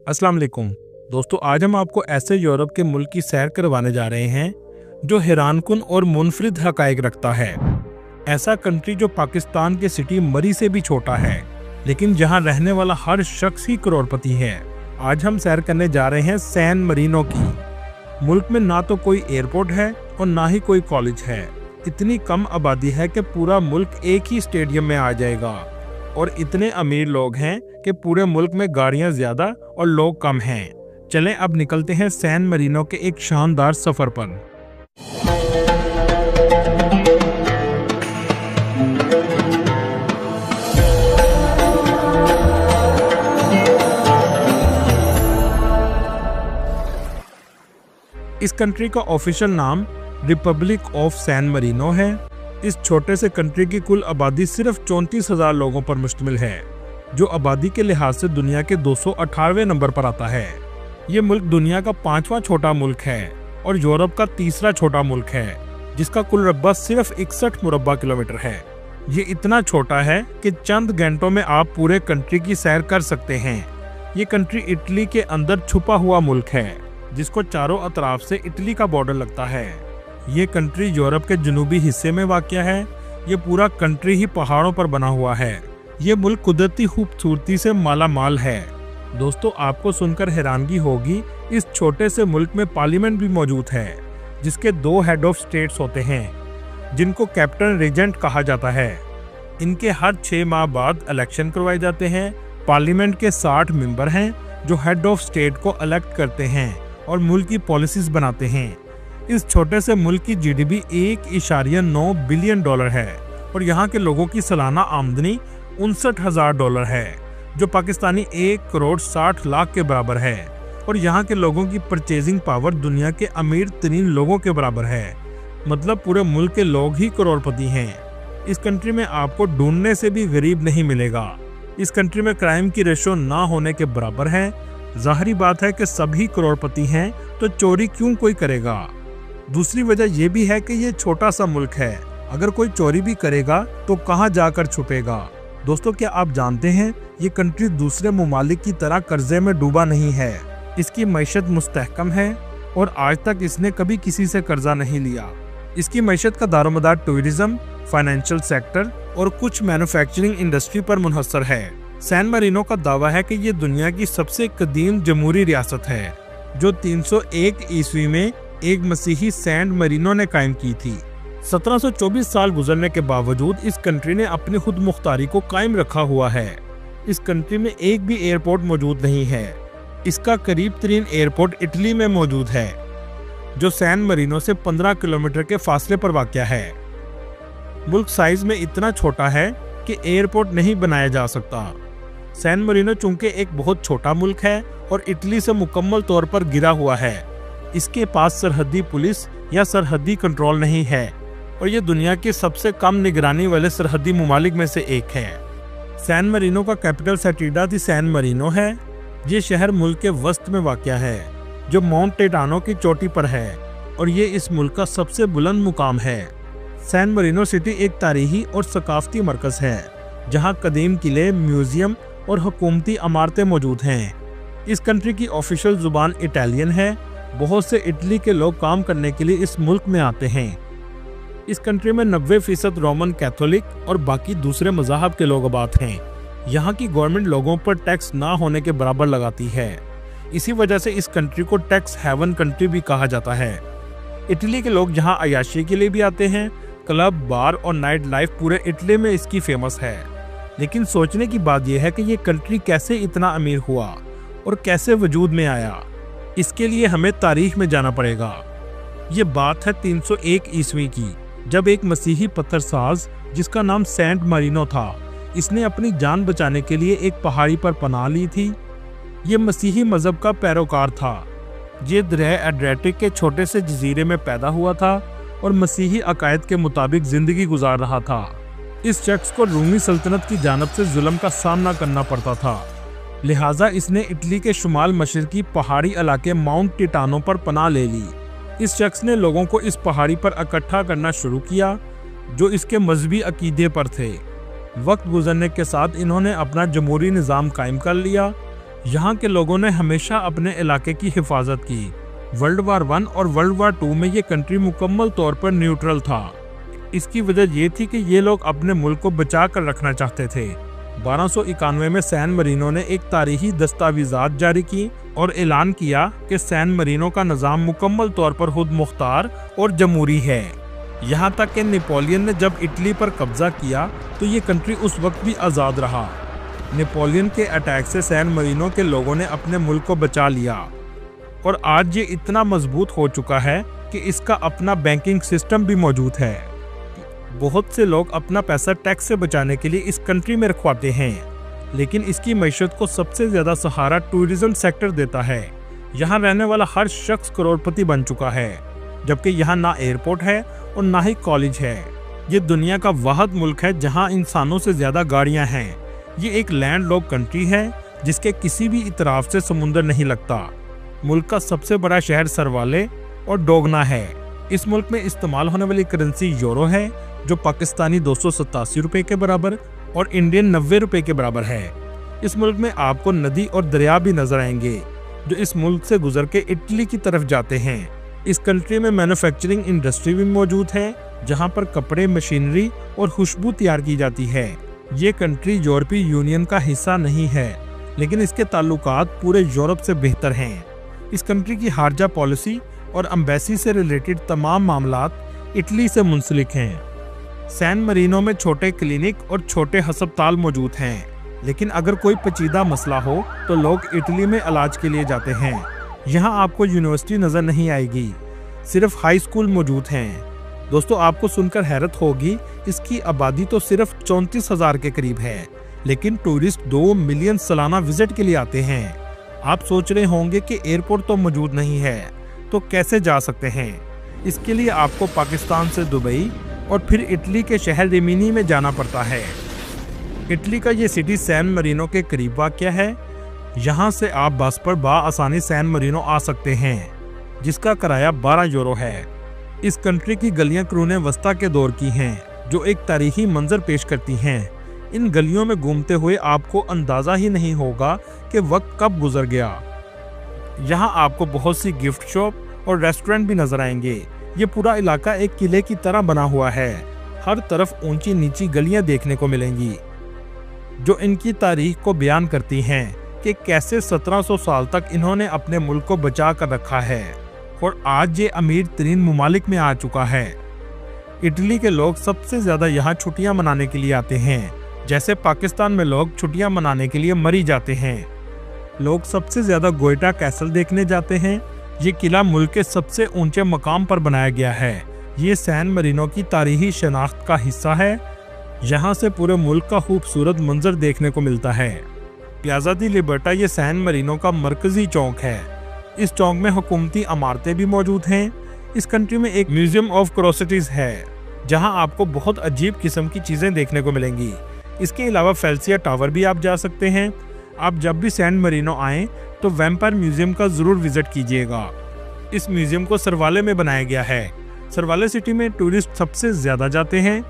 अस्सलाम वालेकुम दोस्तों, आज हम आपको ऐसे यूरोप के मुल्क की सैर करवाने जा रहे हैं जो हैरानकुन और मुनफरिद हकायक रखता है। ऐसा कंट्री जो पाकिस्तान के सिटी मरी से भी छोटा है, लेकिन जहां रहने वाला हर शख्स ही करोड़पति है। आज हम सैर करने जा रहे हैं सैन मरीनो की। मुल्क में ना तो कोई एयरपोर्ट है और ना ही कोई कॉलेज है। इतनी कम आबादी है कि पूरा मुल्क एक ही स्टेडियम में आ जाएगा, और इतने अमीर लोग हैं कि पूरे मुल्क में गाड़ियां ज्यादा और लोग कम हैं। चलें अब निकलते हैं सैन मरीनो के एक शानदार सफर पर। इस कंट्री का ऑफिशियल नाम रिपब्लिक ऑफ सैन मरीनो है। इस छोटे से कंट्री की कुल आबादी सिर्फ 34,000 लोगों पर मुश्तमिल है, जो आबादी के लिहाज से दुनिया के 218वें नंबर पर आता है। ये मुल्क दुनिया का 5वां छोटा मुल्क है और यूरोप का तीसरा छोटा मुल्क है, जिसका कुल रकबा सिर्फ 61 मुरब्बा किलोमीटर है। ये इतना छोटा है कि चंद घंटों में आप पूरे कंट्री की सैर कर सकते हैं। ये कंट्री इटली के अंदर छुपा हुआ मुल्क है, जिसको चारों अतराफ से इटली का बॉर्डर लगता है। ये कंट्री यूरोप के जनूबी हिस्से में वाक़या है। ये पूरा कंट्री ही पहाड़ों पर बना हुआ है। ये मुल्क कुदरती खूबसूरती से माला माल है। दोस्तों, आपको सुनकर हैरानगी होगी, इस छोटे से मुल्क में पार्लियामेंट भी मौजूद है, जिसके 2 हेड ऑफ स्टेट्स होते हैं, जिनको कैप्टन रेजेंट कहा जाता है। इनके हर 6 माह बाद इलेक्शन करवाए जाते हैं। पार्लियामेंट के 60 मेंबर हैं, जो हेड ऑफ स्टेट को इलेक्ट करते हैं और मुल्क की पॉलिसीज बनाते हैं। इस छोटे से मुल्क की जीडीपी $1.9 बिलियन है और यहाँ के लोगों की सालाना आमदनी $59,000 है, जो पाकिस्तानी 1,60,00,000 के बराबर है। और यहाँ के लोगों की परचेजिंग पावर दुनिया के अमीर तरीन लोगों के बराबर है। मतलब पूरे मुल्क के लोग ही करोड़पति हैं। इस कंट्री में आपको ढूंढने से भी गरीब नहीं मिलेगा। इस कंट्री में क्राइम की रेशो ना होने के बराबर है। जाहिर बात है कि सभी करोड़पति हैं, तो चोरी क्यों कोई करेगा। दूसरी वजह यह भी है कि ये छोटा सा मुल्क है। अगर कोई चोरी भी करेगा तो कहां जाकर छुपेगा। दोस्तों, क्या आप जानते हैं, ये कंट्री दूसरे ममालिक की तरह कर्जे में डूबा नहीं है। इसकी मईशत मुस्तहकम है और आज तक इसने कभी किसी से कर्जा नहीं लिया। इसकी मईशत का दारोमदार टूरिज्म, फाइनेंशियल सेक्टर और कुछ मैन्युफैक्चरिंग इंडस्ट्री पर मुनहसर है। सैन मरीनो का दावा है कि ये दुनिया की सबसे कदीम जमहूरी रियासत है, जो 301 ईस्वी में एक मसीही सैन मरीनो ने कायम की थी। 1724 साल गुजरने के बावजूद इस कंट्री ने अपनी खुद मुख्तारी को कायम रखा हुआ है। इस कंट्री में एक भी एयरपोर्ट मौजूद नहीं है। इसका करीब तरीन एयरपोर्ट इटली में मौजूद है, जो सैन मरीनो से 15 किलोमीटर के फासले पर वाक़या है। मुल्क साइज में इतना छोटा है कि एयरपोर्ट नहीं बनाया जा सकता। सैन मरीनो चूंकि एक बहुत छोटा मुल्क है और इटली से मुकम्मल तौर पर घिरा हुआ है, इसके पास सरहदी पुलिस या सरहदी कंट्रोल नहीं है और ये दुनिया के सबसे कम निगरानी वाले सरहदी ममालिक में से एक है। सैन मरीनो का कैपिटल सैटिडा दी सैन मरीनो है। ये शहर मुल्क के वस्त में वाक़या है, जो माउंट टेटानो की चोटी पर है, और ये इस मुल्क का सबसे बुलंद मुकाम है। सैन मरीनो सिटी एक तारीखी और सकाफती मरकज़ है, जहाँ कदीम किले, म्यूजियम और हुकूमती इमारतें मौजूद हैं। इस कंट्री की ऑफिशियल ज़ुबान इटालियन है। बहुत से इटली के लोग काम करने के लिए इस मुल्क में आते हैं। इस कंट्री में 90% रोमन कैथोलिक और बाकी दूसरे मज़हब के लोग आबाद हैं। यहाँ की गवर्नमेंट लोगों पर टैक्स ना होने के बराबर लगाती है। इसी वजह से इस कंट्री को टैक्स हेवन कंट्री भी कहा जाता है। इटली के लोग यहाँ अयाशी के लिए भी आते हैं। क्लब, बार और नाइट लाइफ पूरे इटली में इसकी फेमस है। लेकिन सोचने की बात यह है कि ये कंट्री कैसे इतना अमीर हुआ और कैसे वजूद में आया। इसके लिए हमें तारीख में जाना पड़ेगा। ये बात है 301 ईस्वी की, जब एक मसीही पत्थरसाज जिसका नाम सेंट मरीनो था, इसने अपनी जान बचाने के लिए एक पहाड़ी पर पनाह ली थी। ये मसीही मजहब का पैरोकार था। ये दरिया एड्रियाटिक के छोटे से जजीरे में पैदा हुआ था और मसीही अकायद के मुताबिक जिंदगी गुजार रहा था। इस शख्स को रूमी सल्तनत की जानब से जुल्म का सामना करना पड़ता था, लिहाजा इसने इटली के शुमाल मशरकी पहाड़ी इलाके माउंट टिटानो पर पनाह ले ली। इस शख्स ने लोगों को इस पहाड़ी पर इकट्ठा करना शुरू किया, जो इसके मजहबी अकीदे पर थे। वक्त गुजरने के साथ इन्होंने अपना जमहूरी निज़ाम कायम कर लिया। यहाँ के लोगों ने हमेशा अपने इलाके की हिफाजत की। वर्ल्ड वार 1 और वर्ल्ड वार 2 में ये कंट्री मुकम्मल तौर पर न्यूट्रल था। इसकी वजह ये थी कि ये लोग अपने मुल्क को बचा कर रखना चाहते थे। 1291 में सैन मरीनो ने एक तारीखी दस्तावेजात जारी की और ऐलान किया कि सैन मरीनो का निज़ाम मुकम्मल तौर पर खुद मुख्तार और जमहूरी है। यहाँ तक कि नेपोलियन ने जब इटली पर कब्जा किया तो ये कंट्री उस वक्त भी आज़ाद रहा। नेपोलियन के अटैक से सैन मरीनो के लोगों ने अपने मुल्क को बचा लिया और आज ये इतना मजबूत हो चुका है कि इसका अपना बैंकिंग सिस्टम भी मौजूद है। बहुत से लोग अपना पैसा टैक्स से बचाने के लिए इस कंट्री में रखवाते हैं, लेकिन इसकी मईशत को सबसे ज़्यादा सहारा टूरिज्म सेक्टर देता है। यहाँ रहने वाला हर शख्स करोड़पति बन चुका है, जबकि यहाँ ना एयरपोर्ट है और ना ही कॉलेज है। ये दुनिया का वाहिद मुल्क है जहाँ इंसानों से ज़्यादा गाड़ियाँ हैं। ये एक लैंडलॉक कंट्री है जिसके किसी भी इतराफ से समुंदर नहीं लगता। मुल्क का सबसे बड़ा शहर सरवाले और डोगना है। इस मुल्क में इस्तेमाल होने वाली करेंसी यूरो है, जो पाकिस्तानी 287 रुपये के बराबर और इंडियन 90 रुपये के बराबर है। इस मुल्क में आपको नदी और दरिया भी नजर आएंगे जो इस मुल्क से गुजर के इटली की तरफ जाते हैं। इस कंट्री में मैन्युफैक्चरिंग इंडस्ट्री भी मौजूद है, जहां पर कपड़े, मशीनरी और खुशबू तैयार की जाती है। ये कंट्री यूरोपीय यूनियन का हिस्सा नहीं है, लेकिन इसके ताल्लुकात पूरे यूरोप से बेहतर हैं। इस कंट्री की खारजा पॉलिसी और एम्बेसी से रिलेटेड तमाम मामलात इटली से मुंसलिक हैं। सैन मरीनो में छोटे क्लिनिक और छोटे अस्पताल मौजूद हैं, लेकिन अगर कोई पेचीदा मसला हो तो लोग इटली में इलाज के लिए जाते हैं। यहाँ आपको यूनिवर्सिटी नज़र नहीं आएगी, सिर्फ हाई स्कूल मौजूद हैं। दोस्तों, आपको सुनकर हैरत होगी, इसकी आबादी तो सिर्फ 34,000 के करीब है, लेकिन टूरिस्ट 2 मिलियन सालाना विजिट के लिए आते हैं। आप सोच रहे होंगे कि एयरपोर्ट तो मौजूद नहीं है, तो कैसे जा सकते हैं? इसके लिए आपको पाकिस्तान से दुबई और फिर इटली के शहर रिमिनी में जाना पड़ता है। इटली का ये सिटी सैन मरीनो के करीब वाक़या है। यहाँ से आप बस पर आसानी सैन मरीनो आ सकते हैं, जिसका किराया 12 यूरो है। इस कंट्री की गलियाँ क्रून वस्ता के दौर की हैं, जो एक तारीखी मंजर पेश करती हैं। इन गलियों में घूमते हुए आपको अंदाज़ा ही नहीं होगा कि वक्त कब गुजर गया। यहाँ आपको बहुत सी गिफ्ट शॉप और रेस्टोरेंट भी नजर आएंगे। ये पूरा इलाका एक किले की तरह बना हुआ है। हर तरफ ऊंची नीची गलियां देखने को मिलेंगी, जो इनकी तारीख को बयान करती हैं कि कैसे 1700 साल तक इन्होंने अपने मुल्क को बचा कर रखा है और आज ये अमीर तरीन मुमालिक में आ चुका है। इटली के लोग सबसे ज़्यादा यहाँ छुट्टियाँ मनाने के लिए आते हैं, जैसे पाकिस्तान में लोग छुट्टियाँ मनाने के लिए मरी जाते हैं। लोग सबसे ज़्यादा गोइटा कैसल देखने जाते हैं। ये किला मुल्क के सबसे ऊंचे मकाम पर बनाया गया है। ये सैन मरीनो की तारीखी शनाख्त का हिस्सा है। यहाँ से पूरे मुल्क का खूबसूरत मंजर देखने को मिलता है। प्याज़ा दी लिबर्टा ये सैन मरीनो का मरकजी चौक है। इस चौक में हुकूमती इमारतें भी मौजूद हैं। इस कंट्री में एक म्यूजियम ऑफ क्यूरियोसिटीज है, जहाँ आपको बहुत अजीब किस्म की चीज़ें देखने को मिलेंगी। इसके अलावा फेल्सिया टावर भी आप जा सकते हैं। आप जब भी सैन मरीनो आएँ तो वैम्पायर म्यूजियम का ज़रूर विजिट कीजिएगा। इस म्यूजियम को सरवाले में बनाया गया है। सरवाले सिटी में टूरिस्ट सबसे ज़्यादा जाते हैं,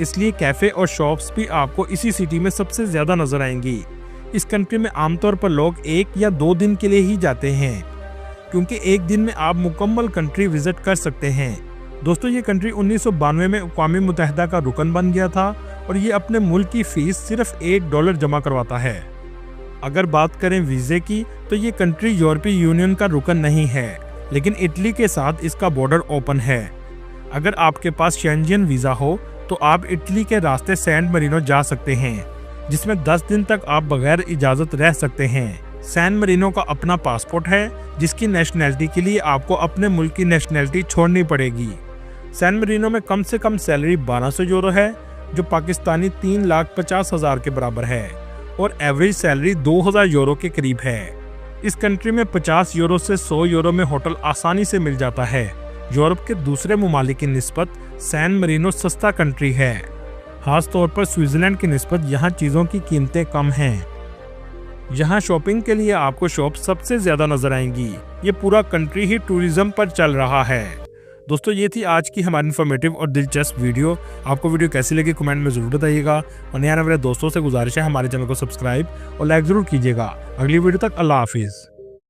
इसलिए कैफ़े और शॉप्स भी आपको इसी सिटी में सबसे ज़्यादा नज़र आएंगी। इस कंट्री में आमतौर पर लोग 1 या 2 दिन के लिए ही जाते हैं, क्योंकि एक दिन में आप मुकम्मल कंट्री विजिट कर सकते हैं। दोस्तों, ये कंट्री 1992 में अक़वाम मुत्तहिदा का रुकन बन गया था और ये अपने मुल्क की फ़ीस सिर्फ $1 जमा करवाता है। अगर बात करें वीज़े की, तो ये कंट्री यूरोपीय यूनियन का रुकन नहीं है, लेकिन इटली के साथ इसका बॉर्डर ओपन है। अगर आपके पास शेंजन वीज़ा हो तो आप इटली के रास्ते सैन मरीनो जा सकते हैं, जिसमें 10 दिन तक आप बगैर इजाज़त रह सकते हैं। सैन मरीनो का अपना पासपोर्ट है, जिसकी नेशनैलिटी के लिए आपको अपने मुल्क की नेशनैलिटी छोड़नी पड़ेगी। सैन मरीनो में कम से कम सैलरी 1200 यूरो है, जो पाकिस्तानी 3,50,000 के बराबर है, और एवरेज सैलरी 2000 यूरो के करीब है। इस कंट्री में 50 यूरो से 100 यूरो में होटल आसानी से मिल जाता है। यूरोप के दूसरे ममालिक की निस्बत सैन मरीनो सस्ता कंट्री है। खास तौर पर स्विट्ज़रलैंड की निस्बत यहाँ चीज़ों की कीमतें कम हैं। यहाँ शॉपिंग के लिए आपको शॉप सबसे ज़्यादा नज़र आएंगी। ये पूरा कंट्री ही टूरिज्म पर चल रहा है। दोस्तों ये थी आज की हमारी इन्फॉर्मेटिव और दिलचस्प वीडियो। आपको वीडियो कैसी लगी कमेंट में ज़रूर बताइएगा और नया मेरे दोस्तों से गुजारिश है हमारे चैनल को सब्सक्राइब और लाइक ज़रूर कीजिएगा। अगली वीडियो तक अल्लाह हाफिज़।